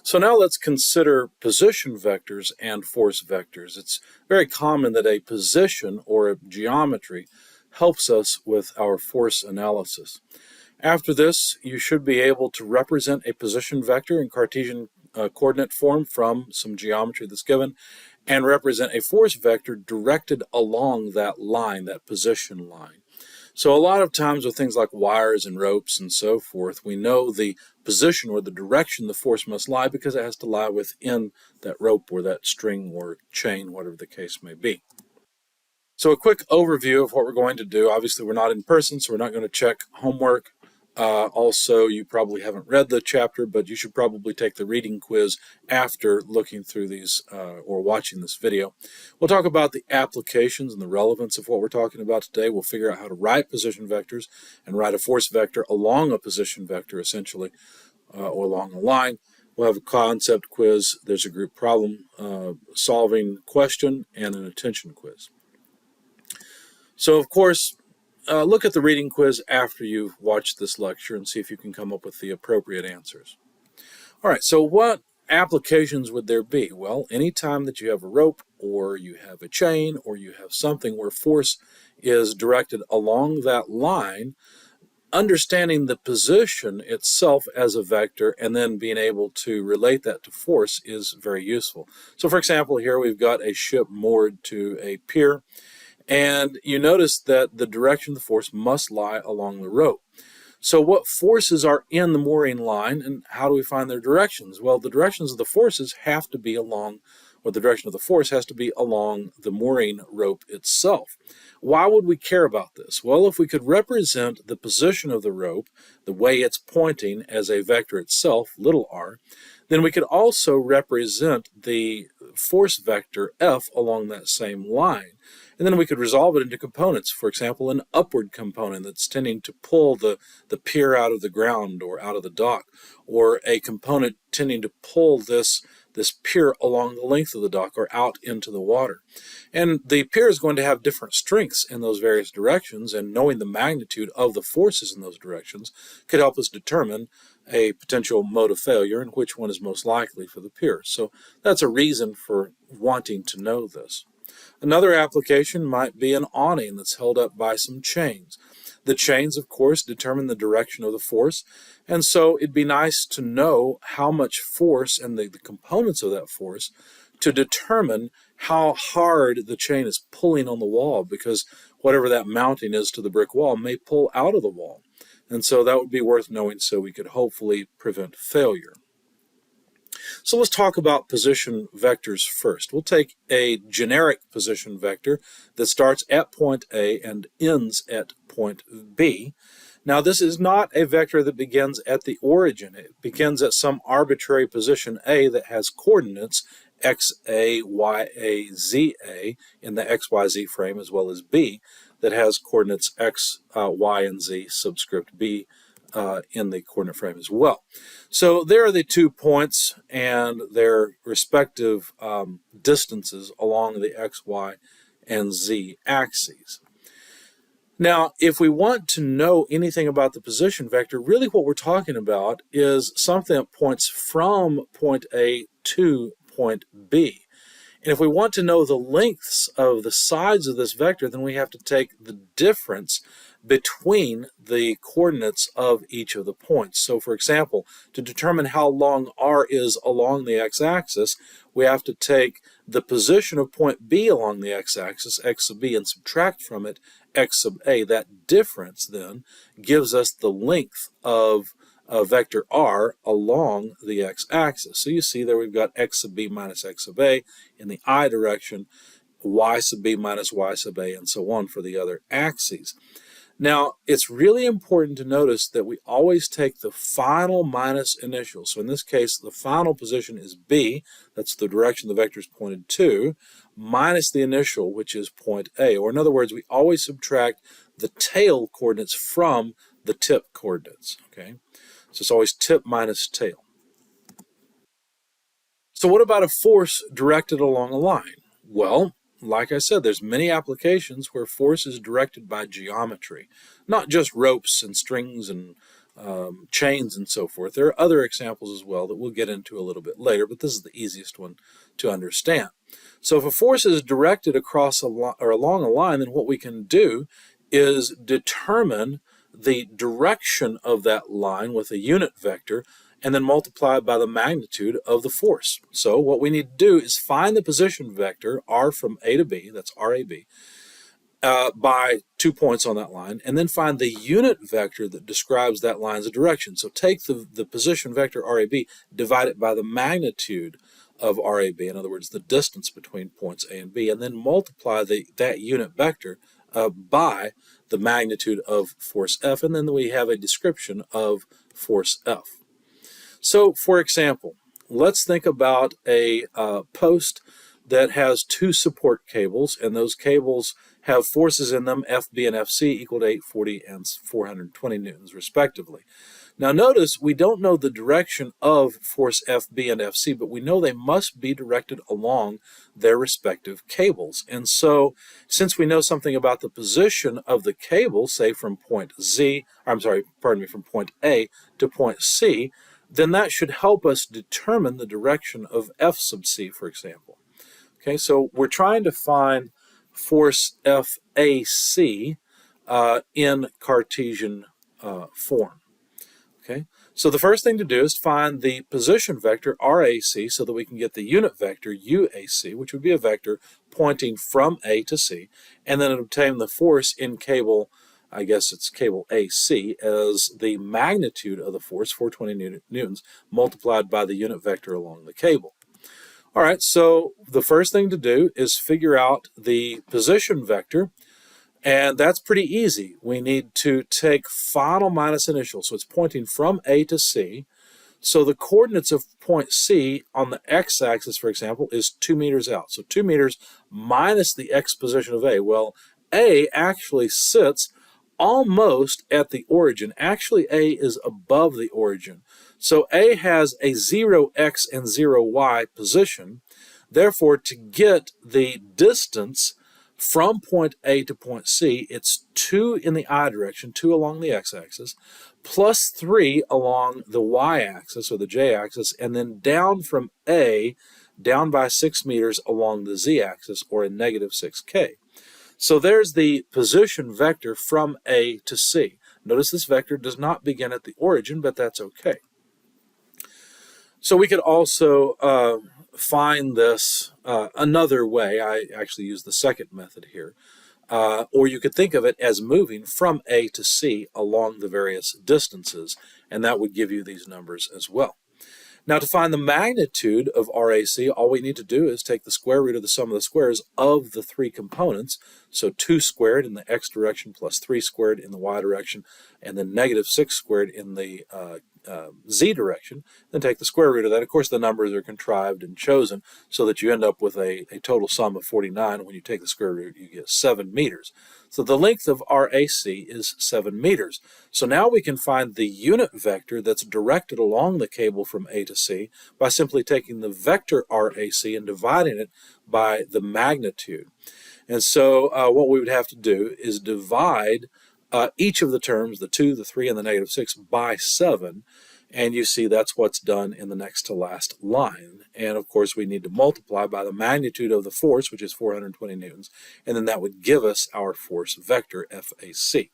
So now let's consider position vectors and force vectors. It's very common that a position or a geometry helps us with our force analysis. After this, you should be able to represent a position vector in Cartesian coordinate form from some geometry that's given, and represent a force vector directed along that line, that position line. So a lot of times with things like wires and ropes and so forth, we know the position or the direction the force must lie because it has to lie within that rope or that string or chain, whatever the case may be. So a quick overview of what we're going to do. Obviously, we're not in person, so we're not going to check homework. Also, you probably haven't read the chapter, but you should probably take the reading quiz after looking through these or watching this video. We'll talk about the applications and the relevance of what we're talking about today. We'll figure out how to write position vectors and write a force vector along a position vector, essentially, or along a line. We'll have a concept quiz. There's a group problem solving question and an attention quiz. So, of course, look at the reading quiz after you've watched this lecture and see if you can come up with the appropriate answers. All right, so what applications would there be? Well, anytime that you have a rope or you have a chain or you have something where force is directed along that line, understanding the position itself as a vector and then being able to relate that to force is very useful. So, for example, here we've got a ship moored to a pier. And you notice that the direction of the force must lie along the rope. So what forces are in the mooring line, and how do we find their directions? Well, the directions of the forces have to be along, or the direction of the force has to be along the mooring rope itself. Why would we care about this? Well, if we could represent the position of the rope, the way it's pointing as a vector itself, little r, then we could also represent the force vector F along that same line. And then we could resolve it into components. For example, an upward component that's tending to pull the pier out of the ground or out of the dock, or a component tending to pull this pier along the length of the dock or out into the water. And the pier is going to have different strengths in those various directions, and knowing the magnitude of the forces in those directions could help us determine a potential mode of failure and which one is most likely for the pier. So that's a reason for wanting to know this. Another application might be an awning that's held up by some chains. The chains, of course, determine the direction of the force, and so it'd be nice to know how much force and the components of that force to determine how hard the chain is pulling on the wall, because whatever that mounting is to the brick wall may pull out of the wall. And so that would be worth knowing so we could hopefully prevent failure. So let's talk about position vectors first. We'll take a generic position vector that starts at point A and ends at point B. Now, this is not a vector that begins at the origin. It begins at some arbitrary position A that has coordinates xa, ya, za in the xyz frame, as well as B that has coordinates x, y, and z subscript b in the coordinate frame as well. So there are the 2 points and their respective distances along the x, y, and z axes. Now, if we want to know anything about the position vector, really what we're talking about is something that points from point A to point B. And if we want to know the lengths of the sides of this vector, then we have to take the difference between the coordinates of each of the points. So, for example, to determine how long r is along the x-axis, we have to take the position of point B along the x-axis, x sub b, and subtract from it x sub a. That difference then gives us the length of vector r along the x-axis. So you see there we've got x sub b minus x sub a in the I direction, y sub b minus y sub a, and so on for the other axes. Now, it's really important to notice that we always take the final minus initial. So in this case, the final position is B, that's the direction the vector is pointed to, minus the initial, which is point A. Or in other words, we always subtract the tail coordinates from the tip coordinates. Okay, so it's always tip minus tail. So what about a force directed along a line? Well, like I said, there's many applications where force is directed by geometry, not just ropes and strings and chains and so forth. There are other examples as well that we'll get into a little bit later, but this is the easiest one to understand. So if a force is directed across or along a line, then what we can do is determine the direction of that line with a unit vector and then multiply it by the magnitude of the force. So what we need to do is find the position vector, r from A to B, that's RAB, by 2 points on that line, and then find the unit vector that describes that line's direction. So take the position vector RAB, divide it by the magnitude of RAB, in other words, the distance between points A and B, and then multiply that unit vector by the magnitude of force F, and then we have a description of force F. So, for example, let's think about a post that has 2 support cables, and those cables have forces in them, FB and FC, equal to 840 and 420 newtons, respectively. Now notice we don't know the direction of force FB and FC, but we know they must be directed along their respective cables. And so, since we know something about the position of the cable, say from point from point A to point C, then that should help us determine the direction of F sub C, for example. Okay, so we're trying to find force FAC in Cartesian form. Okay, so the first thing to do is find the position vector RAC so that we can get the unit vector UAC, which would be a vector pointing from A to C, and then obtain the force in cable, I guess it's cable AC, as the magnitude of the force, 420 newtons, multiplied by the unit vector along the cable. All right, so the first thing to do is figure out the position vector, and that's pretty easy. We need to take final minus initial, so it's pointing from A to C. So the coordinates of point C on the x-axis, for example, is 2 meters out. So 2 meters minus the x position of A. Well, A actually sits almost at the origin. Actually, A is above the origin. So A has a 0x and 0y position. Therefore, to get the distance from point A to point C, it's 2 in the I direction, 2 along the x-axis, plus 3 along the y-axis or the j-axis, and then down from A, down by 6 meters along the z-axis, or a negative 6k. So there's the position vector from A to C. Notice this vector does not begin at the origin, but that's okay. So we could also find this another way. I actually use the second method here. Or you could think of it as moving from A to C along the various distances, and that would give you these numbers as well. Now, to find the magnitude of RAC, all we need to do is take the square root of the sum of the squares of the 3 components. So 2 squared in the x direction plus 3 squared in the y direction, and then negative 6 squared in the z direction. Then take the square root of that. Of course, the numbers are contrived and chosen so that you end up with a total sum of 49. When you take the square root, you get 7 meters. So the length of RAC is 7 meters. So now we can find the unit vector that's directed along the cable from A to C by simply taking the vector RAC and dividing it by the magnitude. And so what we would have to do is divide each of the terms, the 2, the 3, and the negative 6, by 7. And you see that's what's done in the next to last line. And of course we need to multiply by the magnitude of the force, which is 420 newtons, and then that would give us our force vector, FAC.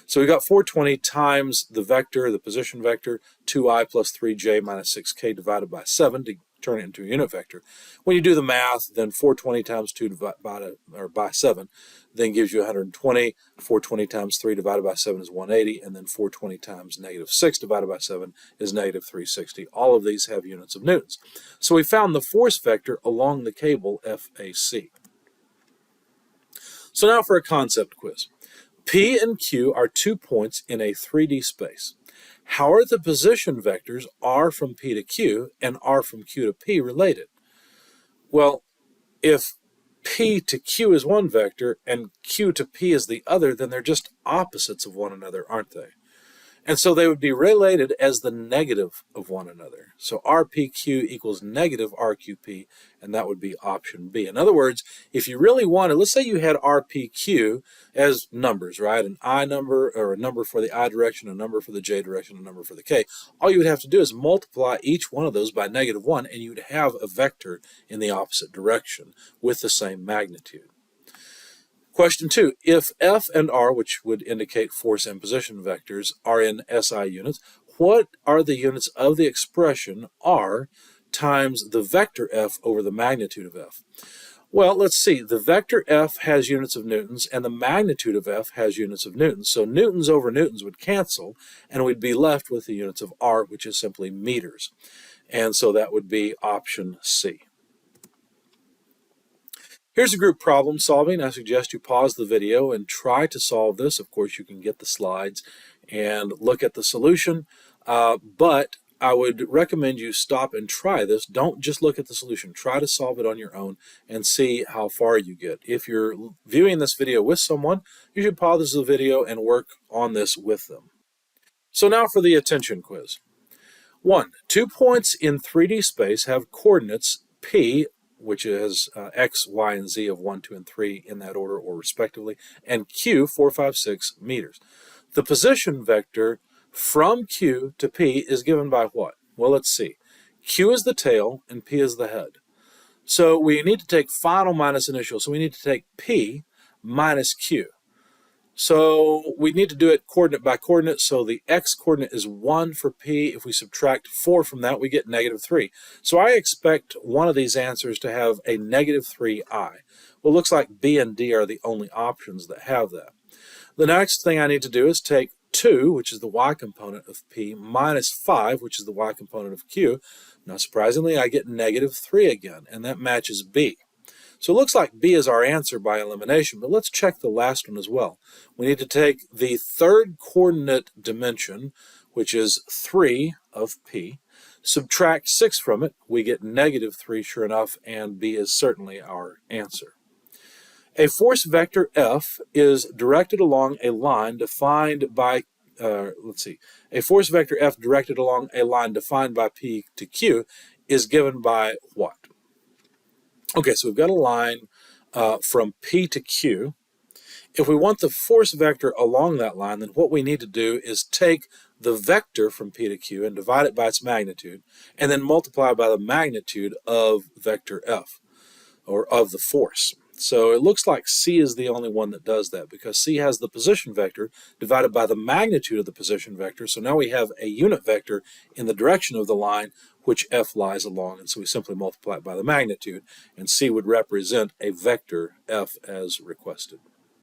So we got 420 times the vector, the position vector, 2i plus 3j minus 6k divided by 7 to turn it into a unit vector. When you do the math, then 420 times 2 divided by 7 then gives you 120. 420 times 3 divided by 7 is 180, and then 420 times negative 6 divided by 7 is negative 360. All of these have units of newtons. So we found the force vector along the cable FAC. So now for a concept quiz. P and Q are 2 points in a 3D space. How are the position vectors R from P to Q and R from Q to P related? Well, if P to Q is one vector and Q to P is the other, then they're just opposites of one another, aren't they? And so they would be related as the negative of one another. So RPQ equals negative RQP, and that would be option B. In other words, if you really wanted, let's say you had RPQ as numbers, right? An I number, or a number for the I direction, a number for the J direction, a number for the K. All you would have to do is multiply each one of those by -1, and you would have a vector in the opposite direction with the same magnitude. Question 2, if F and R, which would indicate force and position vectors, are in SI units, what are the units of the expression R times the vector F over the magnitude of F? Well, let's see. The vector F has units of newtons, and the magnitude of F has units of newtons. So newtons over newtons would cancel, and we'd be left with the units of R, which is simply meters. And so that would be option C. Here's a group problem solving. I suggest you pause the video and try to solve this. Of course, you can get the slides and look at the solution, but I would recommend you stop and try this. Don't just look at the solution. Try to solve it on your own and see how far you get. If you're viewing this video with someone, you should pause the video and work on this with them. So now for the attention quiz. 1. 2 points in 3D space have coordinates P, which is X, Y, and Z of 1, 2, and 3 in that order or respectively, and Q, 4, 5, 6 meters. The position vector from Q to P is given by what? Well, let's see. Q is the tail and P is the head. So we need to take final minus initial. So we need to take P minus Q. So we need to do it coordinate by coordinate. So the X coordinate is 1 for P. If we subtract 4 from that, we get -3. So I expect one of these answers to have a -3i. Well, it looks like B and D are the only options that have that. The next thing I need to do is take 2, which is the Y component of P, minus 5, which is the Y component of Q. Not surprisingly, I get -3 again, and that matches B. So it looks like B is our answer by elimination, but let's check the last one as well. We need to take the third coordinate dimension, which is 3 of P, subtract 6 from it, we get -3 sure enough, and B is certainly our answer. A force vector F is directed along a line defined by, a force vector F directed along a line defined by P to Q is given by what? Okay, so we've got a line from P to Q. If we want the force vector along that line, then what we need to do is take the vector from P to Q and divide it by its magnitude, and then multiply by the magnitude of vector F, or of the force. So it looks like C is the only one that does that, because C has the position vector divided by the magnitude of the position vector. So now we have a unit vector in the direction of the line which F lies along, and so we simply multiply it by the magnitude, and C would represent a vector F as requested.